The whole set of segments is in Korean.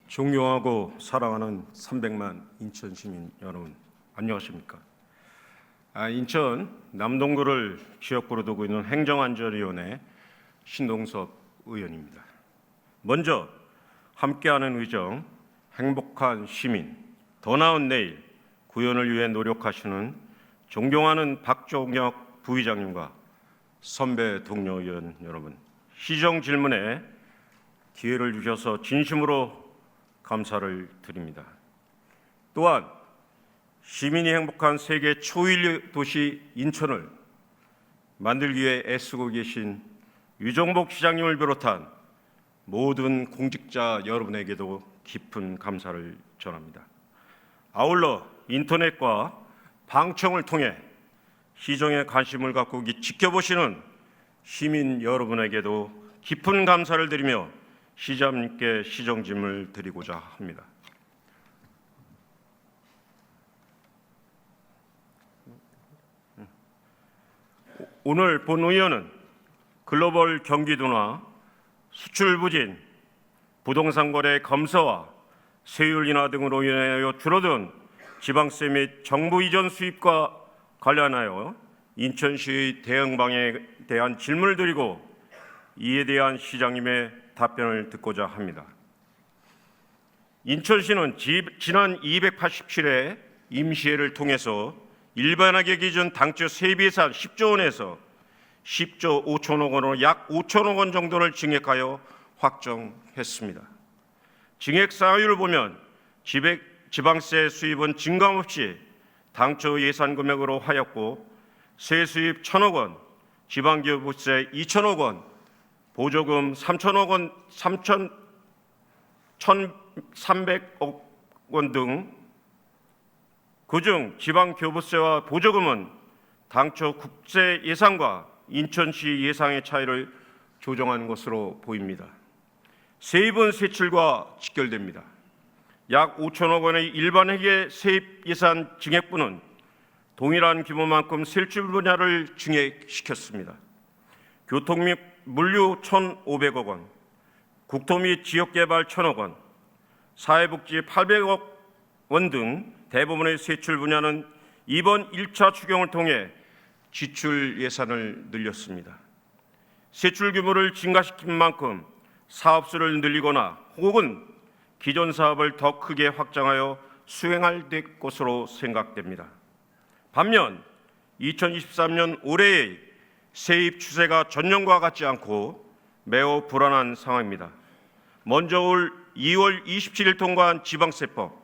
존경하고 사랑하는 300만 인천 시민 여러분, 안녕하십니까? 인천 남동구를 지역구로 두고 있는 행정안전위원회 신동섭 의원입니다. 먼저 함께하는 의정, 행복한 시민, 더 나은 내일 구현을 위해 노력하시는 존경하는 박종혁 부의장님과 선배 동료 의원 여러분, 시정 질문에 기회를 주셔서 진심으로 감사를 드립니다. 또한 시민이 행복한 세계 초일 도시 인천을 만들기 위해 애쓰고 계신 유정복 시장님을 비롯한 모든 공직자 여러분에게도 깊은 감사를 전합니다. 아울러 인터넷과 방청을 통해 시정에 관심을 갖고 지켜보시는 시민 여러분에게도 깊은 감사를 드리며 시장님께 시정짐을 드리고자 합니다. 오늘 본의원은 글로벌 경기둔화, 수출 부진, 부동산 거래 검사와 세율 인하 등으로 인하여 줄어든 지방세 및 정부 이전 수입과 관련하여 인천시의 대응방에 대한 질문을 드리고 이에 대한 시장님의 답변을 듣고자 합니다. 인천시는 지난 287회 임시회를 통해서 일반하게 기준 당초 세비 예산 10조 원에서 10조 5천억 원으로 약 5천억 원 정도를 증액하여 확정했습니다. 증액 사유를 보면 지방세 수입은 증감없이 당초 예산 금액으로 하였고 세수입 1천억 원, 지방교부세 2천억 원, 보조금 3천억 원, 1,300억 원 등 그중 지방교부세와 보조금은 당초 국세 예상과 인천시 예상의 차이를 조정한 것으로 보입니다. 세입은 세출과 직결됩니다. 약 5천억 원의 일반 회계 세입 예산 증액분은 동일한 규모만큼 세출 분야를 증액시켰습니다. 교통 및 물류 1,500억 원, 국토 및 지역개발 1,000억 원, 사회복지 800억 원 등 대부분의 세출 분야는 이번 1차 추경을 통해 지출 예산을 늘렸습니다. 세출 규모를 증가시킨 만큼 사업수를 늘리거나 혹은 기존 사업을 더 크게 확장하여 수행할 것으로 생각됩니다. 반면 2023년 올해의 세입 추세가 전년과 같지 않고 매우 불안한 상황입니다. 먼저 올 2월 27일 통과한 지방세법,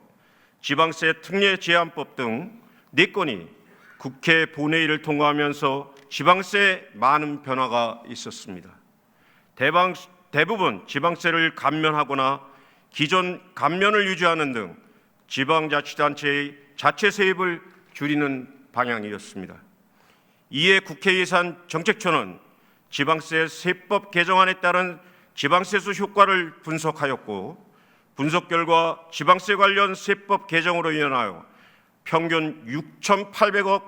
지방세 특례 제한법 등 4건이 국회 본회의를 통과하면서 지방세에 많은 변화가 있었습니다. 대부분 지방세를 감면하거나 기존 감면을 유지하는 등 지방자치단체의 자체 세입을 줄이는 방향이었습니다. 이에 국회예산정책처는 지방세 세법 개정안에 따른 지방세수 효과를 분석하였고 분석 결과 지방세 관련 세법 개정으로 인하여 평균 6,800억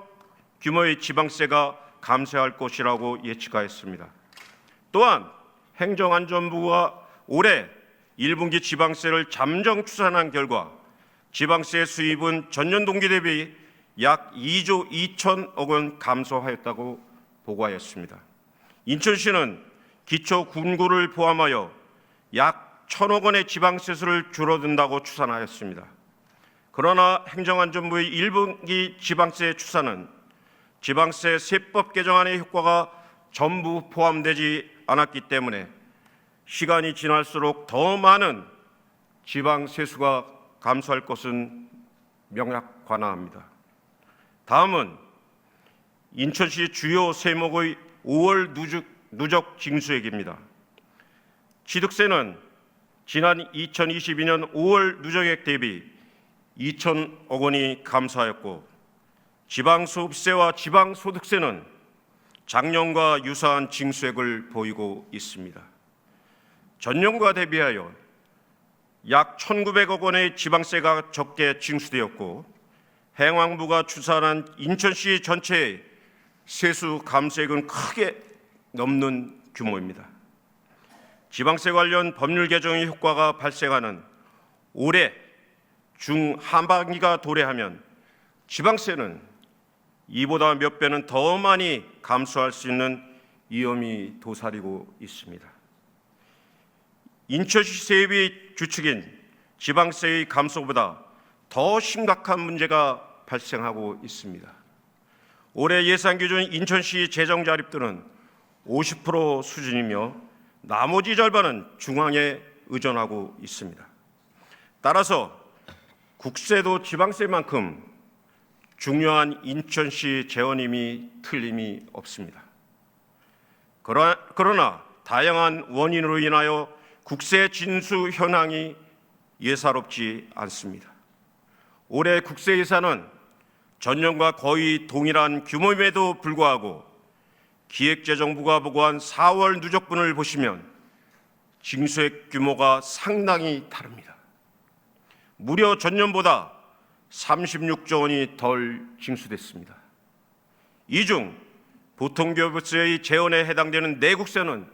규모의 지방세가 감소할 것이라고 예측하였습니다. 또한 행정안전부가 올해 1분기 지방세를 잠정 추산한 결과 지방세 수입은 전년 동기 대비 약 2조 2천억 원 감소하였다고 보고하였습니다. 인천시는 기초 군구를 포함하여 약 1,000억 원의 지방세수를 줄어든다고 추산하였습니다. 그러나 행정안전부의 1분기 지방세 추산은 지방세 세법 개정안의 효과가 전부 포함되지 않았기 때문에 시간이 지날수록 더 많은 지방세수가 감소할 것은 명확관화합니다. 다음은 인천시 주요 세목의 5월 누적 징수액입니다. 취득세는 지난 2022년 5월 누적액 대비 2천억 원이 감소하였고 지방소득세와 지방소득세는 작년과 유사한 징수액을 보이고 있습니다. 전년과 대비하여 약 1,900억 원의 지방세가 적게 징수되었고 행안부가 추산한 인천시 전체의 세수 감소액은 크게 넘는 규모입니다. 지방세 관련 법률 개정의 효과가 발생하는 올해 중하반기가 도래하면 지방세는 이보다 몇 배는 더 많이 감소할 수 있는 위험이 도사리고 있습니다. 인천시 세입이 주축인 지방세의 감소보다 더 심각한 문제가 발생하고 있습니다. 올해 예산 기준 인천시 재정 자립도는 50% 수준이며 나머지 절반은 중앙에 의존하고 있습니다. 따라서 국세도 지방세만큼 중요한 인천시 재원임이 틀림이 없습니다. 그러나 다양한 원인으로 인하여 국세 진수 현황이 예사롭지 않습니다. 올해 국세 예산은 전년과 거의 동일한 규모임에도 불구하고 기획재정부가 보고한 4월 누적분을 보시면 징수액 규모가 상당히 다릅니다. 무려 전년보다 36조 원이 덜 징수됐습니다. 이 중 보통교부세의 재원에 해당되는 내국세는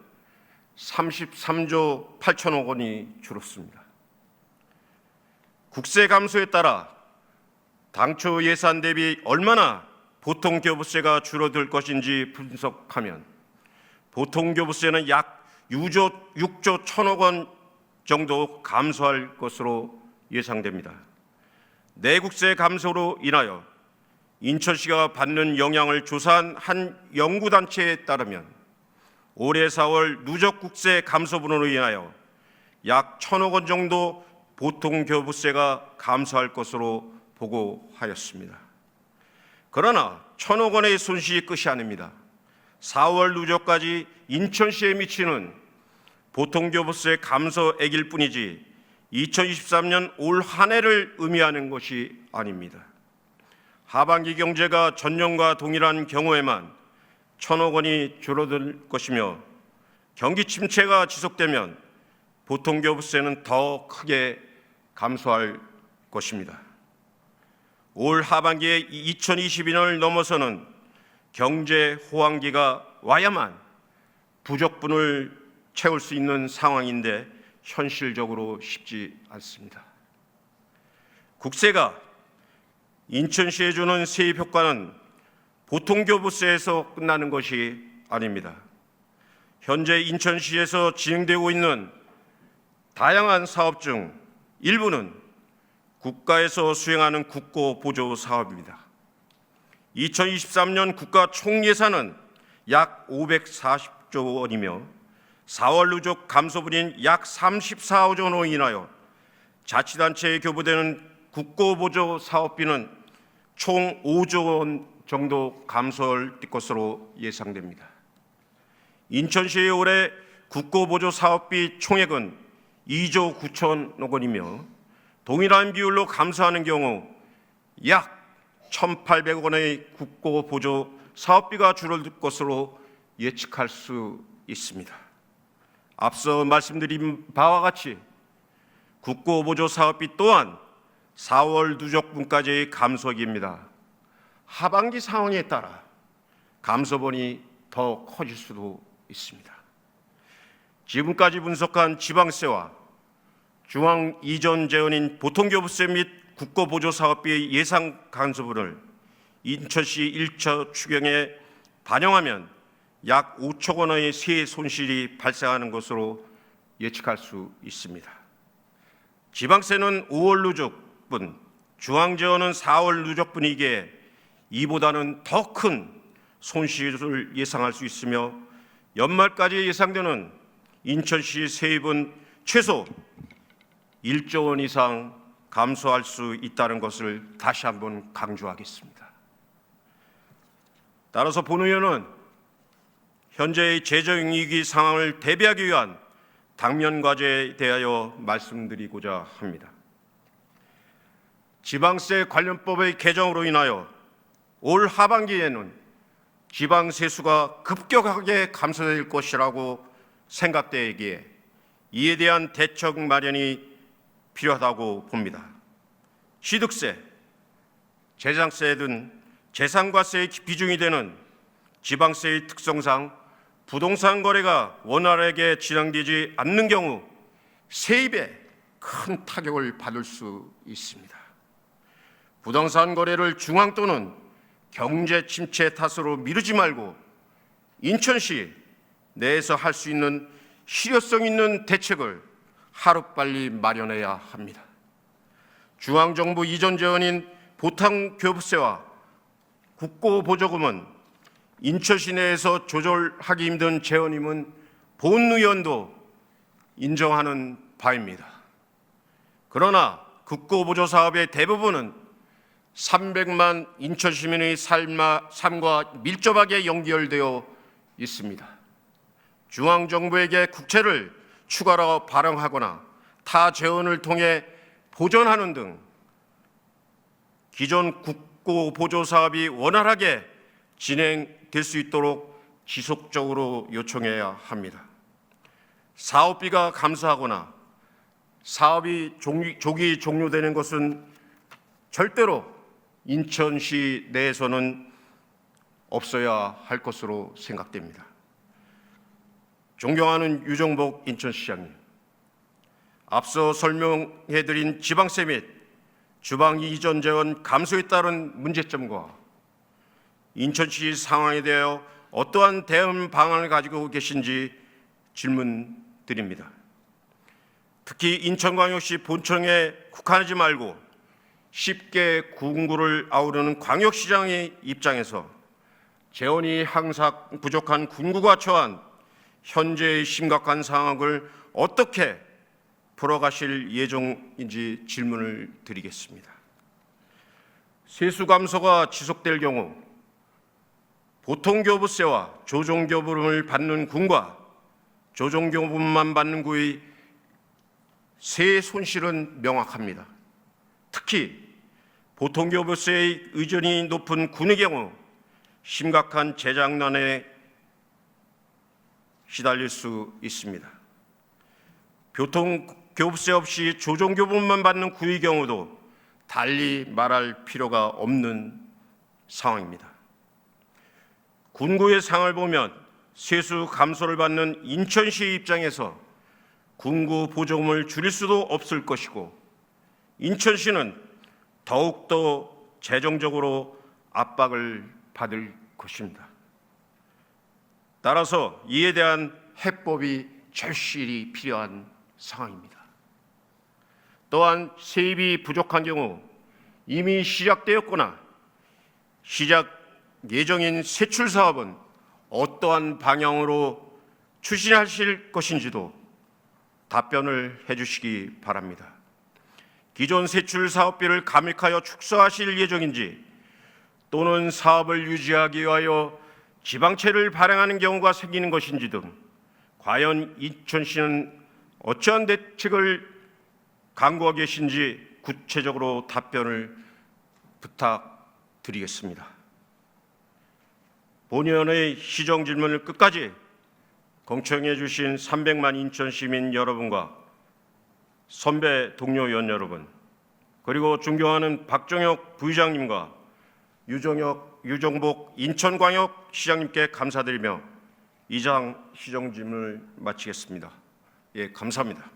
33조 8천억 원이 줄었습니다. 국세 감소에 따라 당초 예산 대비 얼마나 보통교부세가 줄어들 것인지 분석하면 보통교부세는 약 6조 1천억 원 정도 감소할 것으로 예상됩니다. 내국세 감소로 인하여 인천시가 받는 영향을 조사한 한 연구단체에 따르면 올해 4월 누적국세 감소분으로 인하여 약 1천억 원 정도 보통교부세가 감소할 것으로 보고하였습니다. 그러나 1천억 원의 손실이 끝이 아닙니다. 4월 누적까지 인천시에 미치는 보통교부세 감소액일 뿐이지 2023년 올 한 해를 의미하는 것이 아닙니다. 하반기 경제가 전년과 동일한 경우에만 1천억 원이 줄어들 것이며 경기 침체가 지속되면 보통교부세는 더 크게 감소할 것입니다. 올 하반기에 2022년을 넘어서는 경제 호황기가 와야만 부족분을 채울 수 있는 상황인데 현실적으로 쉽지 않습니다. 국세가 인천시에 주는 세입 효과는 보통교부세에서 끝나는 것이 아닙니다. 현재 인천시에서 진행되고 있는 다양한 사업 중 일부는 국가에서 수행하는 국고 보조 사업입니다. 2023년 국가 총예산은 약 540조 원이며 4월 누적 감소분인 약 34조 원으로 인하여 자치단체에 교부되는 국고 보조 사업비는 총 5조 원 정도 감소할 것으로 예상됩니다. 인천시의 올해 국고 보조 사업비 총액은 2조 9천억 원이며 동일한 비율로 감소하는 경우 약 1,800억 원의 국고 보조 사업비가 줄어들 것으로 예측할 수 있습니다. 앞서 말씀드린 바와 같이 국고 보조 사업비 또한 4월 누적분까지의 감소액입니다. 하반기 상황에 따라 감소분이 더 커질 수도 있습니다. 지금까지 분석한 지방세와 중앙 이전 재원인 보통교부세 및 국고보조사업비의 예상 감소분을 인천시 1차 추경에 반영하면 약 5조 원의 세액 손실이 발생하는 것으로 예측할 수 있습니다. 지방세는 5월 누적분, 중앙재원은 4월 누적분이기에 이보다는 더 큰 손실을 예상할 수 있으며 연말까지 예상되는 인천시 세입은 최소 1조 원 이상 감소할 수 있다는 것을 다시 한번 강조하겠습니다. 따라서 본 의원은 현재의 재정위기 상황을 대비하기 위한 당면 과제에 대하여 말씀드리고자 합니다. 지방세 관련법의 개정으로 인하여 올 하반기에는 지방세수가 급격하게 감소될 것이라고 생각되기에 이에 대한 대책 마련이 필요하다고 봅니다. 취득세, 재산세 등 재산과세의 비중이 되는 지방세의 특성상 부동산 거래가 원활하게 진행되지 않는 경우 세입에 큰 타격을 받을 수 있습니다. 부동산 거래를 중앙 또는 경제 침체 탓으로 미루지 말고 인천시 내에서 할 수 있는 실효성 있는 대책을 하루빨리 마련해야 합니다. 중앙정부 이전 재원인 보탕교부세와 국고보조금은 인천시 내에서 조절하기 힘든 재원임은 본 의원도 인정하는 바입니다. 그러나 국고보조 사업의 대부분은 300만 인천 시민의 삶과 밀접하게 연결되어 있습니다. 중앙정부에게 국채를 추가로 발행하거나 타 재원을 통해 보전하는 등 기존 국고보조 사업이 원활하게 진행될 수 있도록 지속적으로 요청해야 합니다. 사업비가 감소하거나 사업이 조기 종료되는 것은 절대로 인천시 내에서는 없어야 할 것으로 생각됩니다. 존경하는 유정복 인천시장님, 앞서 설명해드린 지방세 및 주방 이전 재원 감소에 따른 문제점과 인천시 상황에 대하여 어떠한 대응 방안을 가지고 계신지 질문드립니다. 특히 인천광역시 본청에 국한하지 말고 쉽게 군구를 아우르는 광역시장의 입장에서 재원이 항상 부족한 군구가 처한 현재의 심각한 상황을 어떻게 풀어가실 예정인지 질문을 드리겠습니다. 세수 감소가 지속될 경우 보통교부세와 조정교부름을 받는 군과 조정교부만 받는 구의 세 손실은 명확합니다. 특히 보통교부세의 의존이 높은 군의 경우 심각한 재장난에 시달릴 수 있습니다. 교통교부세 없이 조정교부만 받는 구의 경우도 달리 말할 필요가 없는 상황입니다. 군구의 상을 보면 세수 감소를 받는 인천시 입장에서 군구 보조금을 줄일 수도 없을 것이고 인천시는 더욱더 재정적으로 압박을 받을 것입니다. 따라서 이에 대한 해법이 절실히 필요한 상황입니다. 또한 세입이 부족한 경우 이미 시작되었거나 시작 예정인 세출 사업은 어떠한 방향으로 추진하실 것인지도 답변을 해주시기 바랍니다. 기존 세출 사업비를 감액하여 축소하실 예정인지 또는 사업을 유지하기 위하여 지방채를 발행하는 경우가 생기는 것인지 등 과연 인천시는 어떠한 대책을 강구하고 계신지 구체적으로 답변을 부탁드리겠습니다. 본의원의 시정 질문을 끝까지 경청해 주신 300만 인천 시민 여러분과 선배 동료 의원 여러분, 그리고 존경하는 박정혁 부의장님과 유정복 인천광역 시장님께 감사드리며 이장 시정 질문을 마치겠습니다. 예, 감사합니다.